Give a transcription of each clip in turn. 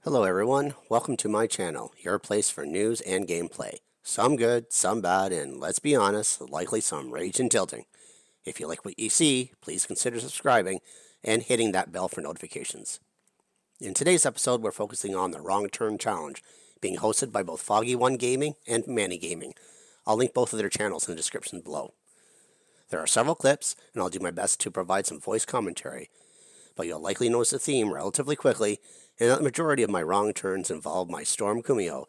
Hello everyone, welcome to my channel, your place for news and gameplay. Some good, some bad, and let's be honest, likely some rage and tilting. If you like what you see, please consider subscribing and hitting that bell for notifications. In today's episode, we're focusing on the Wrong Turn Challenge, being hosted by both Foggy1 Gaming and Manny Gaming. I'll link both of their channels in the description below. There are several clips, and I'll do my best to provide some voice commentary, but you'll likely notice the theme relatively quickly, and that the majority of my wrong turns involve my Storm Kumiho,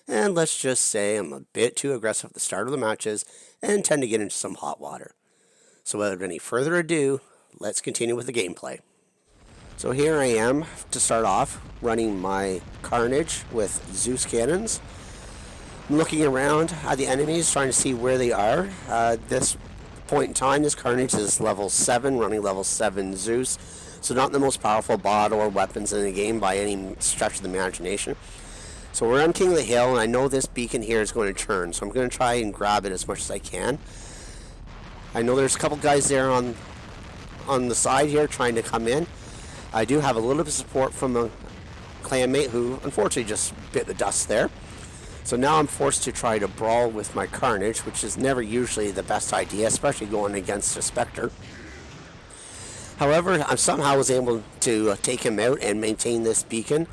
and let's just say I'm a bit too aggressive at the start of the matches and tend to get into some hot water. So without any further ado, let's continue with the gameplay. So here I am, to start off, running my Carnage with Zeus cannons. I'm looking around at the enemies, trying to see where they are. This point in time, this Carnage is level 7, running level 7 Zeus. So not the most powerful bot or weapons in the game by any stretch of the imagination. So we're on King of the Hill, and I know this beacon here is going to turn, so I'm going to try and grab it as much as I can. I know there's a couple guys there on the side here trying to come in. I do have a little bit of support from a clanmate who unfortunately just bit the dust there. So now I'm forced to try to brawl with my Carnage, which is never usually the best idea, especially going against a Spectre. However, I somehow was able to take him out and maintain this beacon.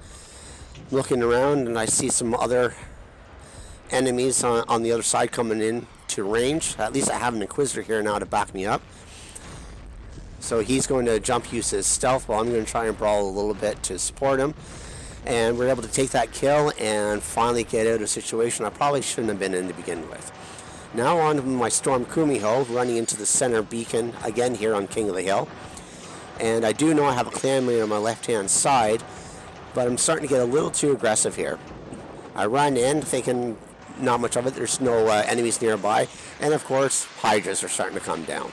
Looking around, and I see some other enemies on the other side coming in to range. At least I have an Inquisitor here now to back me up. So he's going to jump use his stealth while I'm going to try and brawl a little bit to support him. And we're able to take that kill and finally get out of a situation I probably shouldn't have been in to begin with. Now on to my Storm Kumiho, running into the center beacon again here on King of the Hill. And I do know I have a clanmate on my left-hand side, but I'm starting to get a little too aggressive here. I run in thinking not much of it, there's no enemies nearby, and of course Hydras are starting to come down.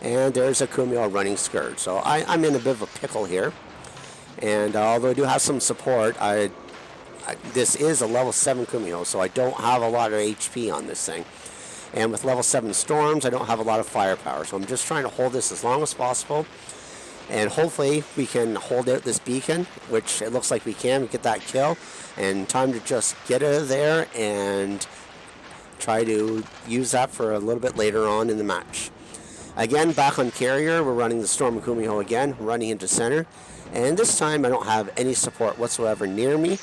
And there's a Kumiho running skirt, so I'm in a bit of a pickle here. And although I do have some support, this is a level 7 Kumiho, so I don't have a lot of HP on this thing. And with level 7 Storms, I don't have a lot of firepower, so I'm just trying to hold this as long as possible. And hopefully we can hold out this beacon, which it looks like we can. We get that kill, and time to just get out of there and try to use that for a little bit later on in the match. Again, back on Carrier, we're running the Storm Kumiho again, running into center. And this time I don't have any support whatsoever near me.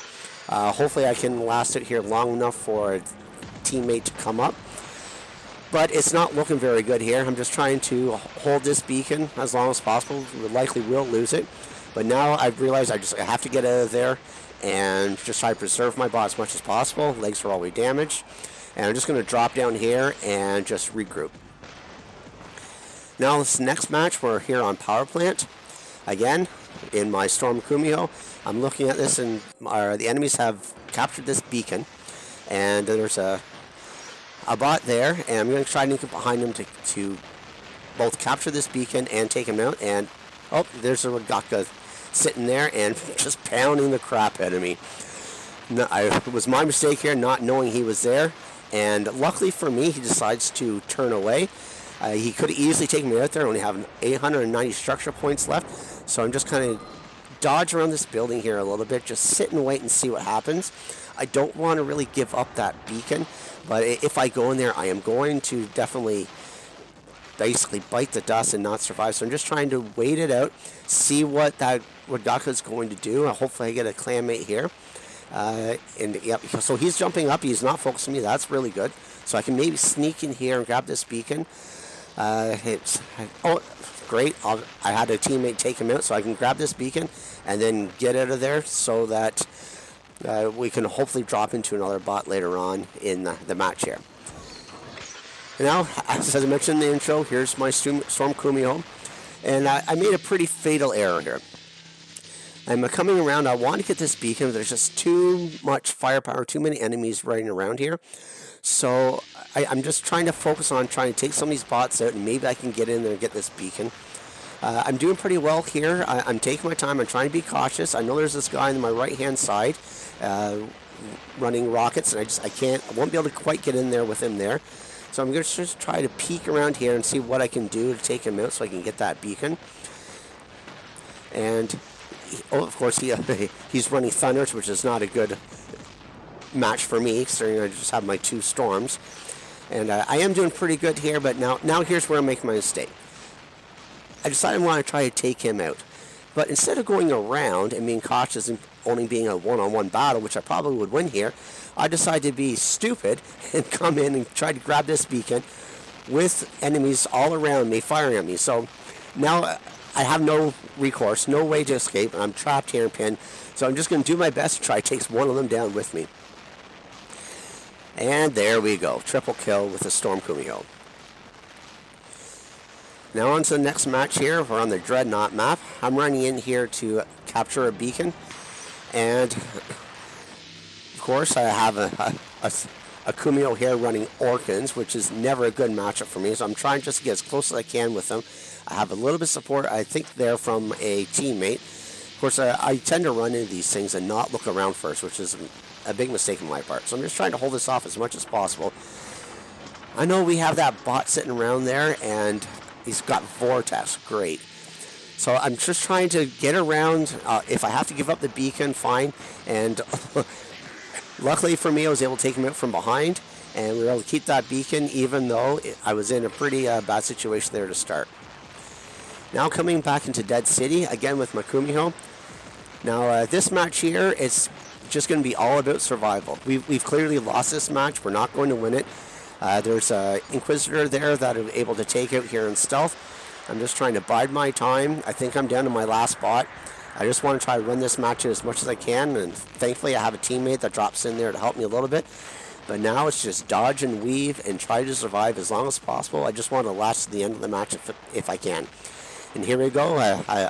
Hopefully I can last it here long enough for a teammate to come up. But it's not looking very good here. I'm just trying to hold this beacon as long as possible. We likely will lose it. But now I've realized I have to get out of there and just try to preserve my bot as much as possible. Legs are already damaged. And I'm just going to drop down here and just regroup. Now this next match, we're here on Power Plant. Again, in my Storm Kumiho. I'm looking at this, and the enemies have captured this beacon. And there's a bot there, and I'm going to try to get behind him to both capture this beacon and take him out. And oh, there's a Rogaka sitting there and just pounding the crap out of me. No, it was my mistake here, not knowing he was there. And luckily for me, he decides to turn away. He could have easily taken me out there. I only have 890 structure points left, so I'm just kind of dodge around this building here a little bit, just sit and wait and see what happens. I don't want to really give up that beacon. But if I go in there, I am going to definitely basically bite the dust and not survive. So I'm just trying to wait it out, see what that Rogaka is going to do. Hopefully I get a clanmate here. And yep, so he's jumping up. He's not focusing me. That's really good. So I can maybe sneak in here and grab this beacon. Oh, great. I had a teammate take him out, so I can grab this beacon and then get out of there so that we can hopefully drop into another bot later on in the match here. Now, as I mentioned in the intro, here's my Storm Kumiho, and I made a pretty fatal error here. I'm coming around, I want to get this beacon, but there's just too much firepower, too many enemies running around here. So I'm just trying to focus on trying to take some of these bots out, and maybe I can get in there and get this beacon. I'm doing pretty well here. I'm taking my time. I'm trying to be cautious. I know there's this guy on my right-hand side running rockets, and I won't be able to quite get in there with him there. So I'm going to just try to peek around here and see what I can do to take him out so I can get that beacon. And of course, he's running Thunders, which is not a good match for me, considering I just have my 2 Storms. And I am doing pretty good here, but now here's where I make my mistake. I decided I want to try to take him out. But instead of going around and being cautious and only being a one-on-one battle, which I probably would win here, I decided to be stupid and come in and try to grab this beacon with enemies all around me firing at me. So now I have no recourse, no way to escape, and I'm trapped here in pin. So I'm just going to do my best to try to take one of them down with me. And there we go. Triple kill with the Storm Kumiho. Now on to the next match here. We're on the Dreadnought map. I'm running in here to capture a beacon. And of course I have a Kumiho here running Orkans, which is never a good matchup for me. So I'm trying just to get as close as I can with them. I have a little bit of support, I think, there from a teammate. Of course, I tend to run into these things and not look around first, which is a big mistake on my part. So I'm just trying to hold this off as much as possible. I know we have that bot sitting around there, and he's got Vortex. Great. So I'm just trying to get around. If I have to give up the beacon, fine. And luckily for me, I was able to take him out from behind, and we were able to keep that beacon, even though I was in a pretty bad situation there to start. Now coming back into Dead City, again with my Kumiho. Now this match here, it's just going to be all about survival. We've clearly lost this match. We're not going to win it. There's an Inquisitor there that I'm able to take out here in stealth. I'm just trying to bide my time. I think I'm down to my last bot. I just want to try to run this match as much as I can, and thankfully I have a teammate that drops in there to help me a little bit. But now it's just dodge and weave and try to survive as long as possible. I just want to last to the end of the match if I can. And here we go,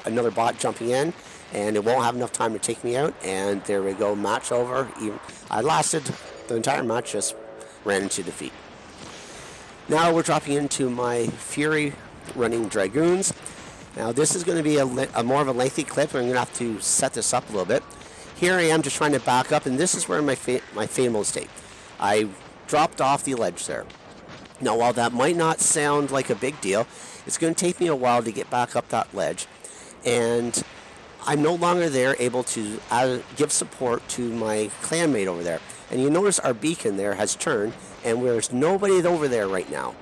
another bot jumping in, and it won't have enough time to take me out. And there we go, match over. I lasted the entire match, just ran into defeat. Now we're dropping into my Fury running Dragoons. Now this is going to be a more of a lengthy clip, and I'm going to have to set this up a little bit. Here I am just trying to back up, and this is where my fatal mistake. I dropped off the ledge there. Now while that might not sound like a big deal, it's going to take me a while to get back up that ledge, and I'm no longer there able to give support to my clanmate over there. And you notice our beacon there has turned, and there's nobody over there right now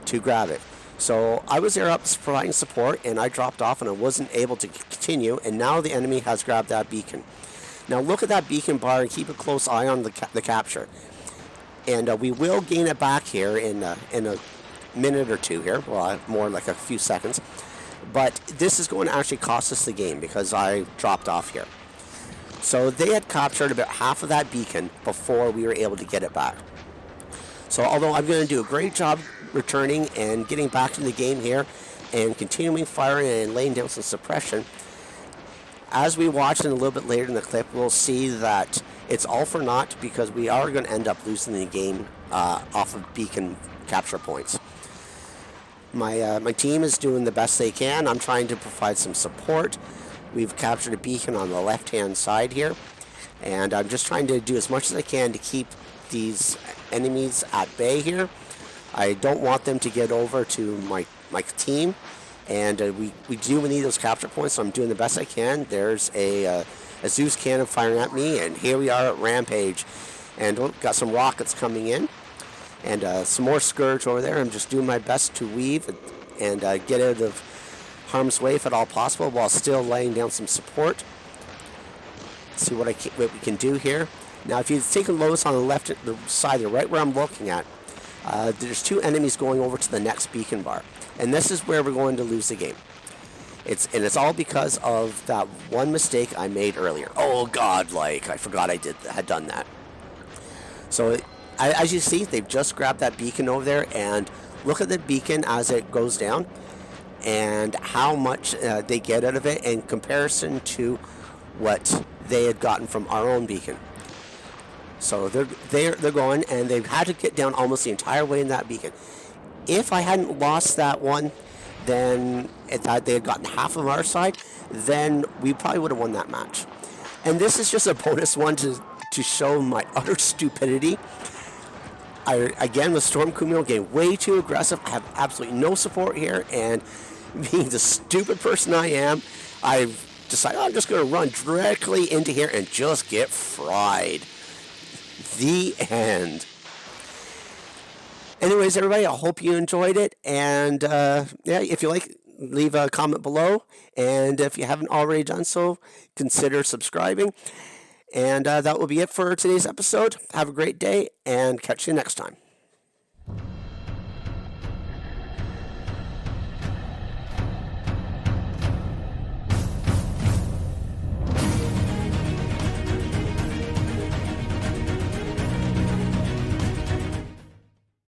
to grab it. So I was there up providing support, and I dropped off, and I wasn't able to continue, and now the enemy has grabbed that beacon. Now look at that beacon bar and keep a close eye on the capture. And we will gain it back here in a minute or two here, well, more like a few seconds. But this is going to actually cost us the game because I dropped off here. So they had captured about half of that beacon before we were able to get it back. So although I'm going to do a great job returning and getting back in the game here and continuing firing and laying down some suppression, as we watch in a little bit later in the clip, we'll see that it's all for naught because we are going to end up losing the game off of beacon capture points. My team is doing the best they can. I'm trying to provide some support. We've captured a beacon on the left-hand side here, and I'm just trying to do as much as I can to keep these enemies at bay here. I don't want them to get over to my team, and we do need those capture points, so I'm doing the best I can. There's a Zeus cannon firing at me, and here we are at Rampage, and got some rockets coming in, and some more Scourge over there. I'm just doing my best to weave and get out of harm's way if at all possible, while still laying down some support. See what we can do here. Now, if you take a look on the left the side, right where I'm looking at, there's two enemies going over to the next beacon bar, and this is where we're going to lose the game. It's all because of that one mistake I made earlier. Oh God, I forgot I had done that. So as you see, they've just grabbed that beacon over there, and look at the beacon as it goes down and how much they get out of it in comparison to what they had gotten from our own beacon. So they're going, and they've had to get down almost the entire way in that beacon. If I hadn't lost that one, then if they had gotten half of our side, then we probably would have won that match. And this is just a bonus one to show my utter stupidity. Again, with Storm Kumiho getting way too aggressive, I have absolutely no support here, and being the stupid person I am, I've decide, I'm just going to run directly into here and just get fried. The end. Anyways, everybody, I hope you enjoyed it. And if you like, leave a comment below. And if you haven't already done so, consider subscribing. And that will be it for today's episode. Have a great day and catch you next time.